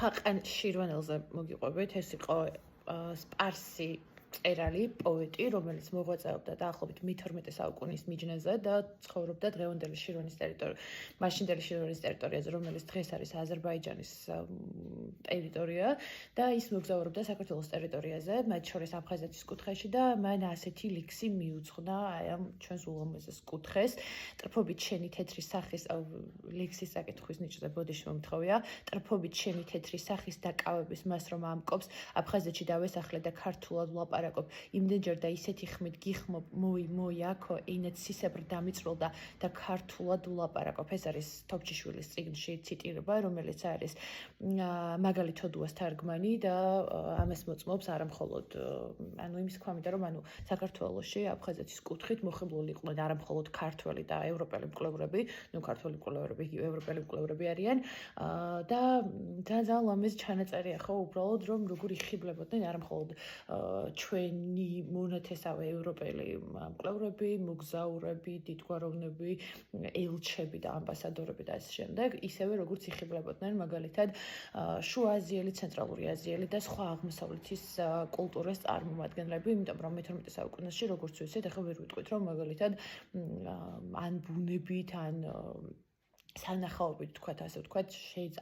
ხაყან შირვანელზე მოგიყვებით, ეს იყო სპარსი მწერალი, პოეტი, რომელიც მოღვაწეობდა დაახლოებით მე-12 საუკუნის მიჯნაზე და ცხოვრობდა დღევანდელი შირვანის მაშინდელი შირვანის ტერიტორიაზე, რომელიც დღეს არის აზერბაიჯანის ტერიტორია და ის მოგზაურობდა საქართველოს ტერიტორიაზე, მათ შორის აფხაზეთის კუთხეში და მან ასეთი ლექსი მიუძღვნა ამ ჩვენს ულამაზეს კუთხეს. ტრფობით შენი თეთრი სახის ლექსის საკითხვის ნიჭზე ბოდიში მომთხოვია. ტრფობით შენი თეთრი სახის დაკავების მას რომ ამკობს, აფხაზეთში დავესახლე და ქართულად ვლაპარაკობ. იმდენჯერ და ისეთი ხმით გიხმობ, მოი აქო, ენად სისებრ დამიწროლდა და ქართულად ვლაპარაკობ. ეს არის თოფჩიშვილის წიგნში ციტირება, რომელიც არის მაგალი თოდუას თარგმანი და ამას მოწმობს არა მხოლოდ იმის ქვამიდა, რომ საქართველოში აფხაზეთის კუთხით მოხიბლული იყვნენ არა მხოლოდ ქართველი და ევროპელი მკვლევრები, ქართველი მკვლევრები, ევროპელი მკვლევრები არიან და ძალიან ლამაზი ჩანაწერია ხო უბრალოდ რომ როგორ იხიბლებოდნენ არა მხოლოდ ჩვენი მონათესავე ევროპელი მკვლევრები, მოგზაურები, დიდგვაროვნები, ელჩები და ამბასადორები და ასე შემდეგ, ისევე როგორც იხიბლებოდნენ მაგალითად შუა აზიელი, ცენტრალური აზიელი და სხვა აღმოსავლეთის კულტურის წარმომადგენლები, იმიტომ რომ მე-12 საუკუნეში როგორც ვიცით, ახლა ვერ ვიტყვით რომ მაგალითად ან ბუნებით, ან სანახაობით თქვათ, ასე ვთქვათ,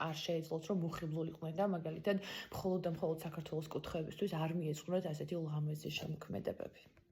არ შეეძლოთ რომ მოხიბლული იყვნენ და მაგალითად მხოლოდ და მხოლოდ საქართველოს კუთხეებისთვის არ მიეწყვნათ ასეთი ლამაზი შემოქმედებები.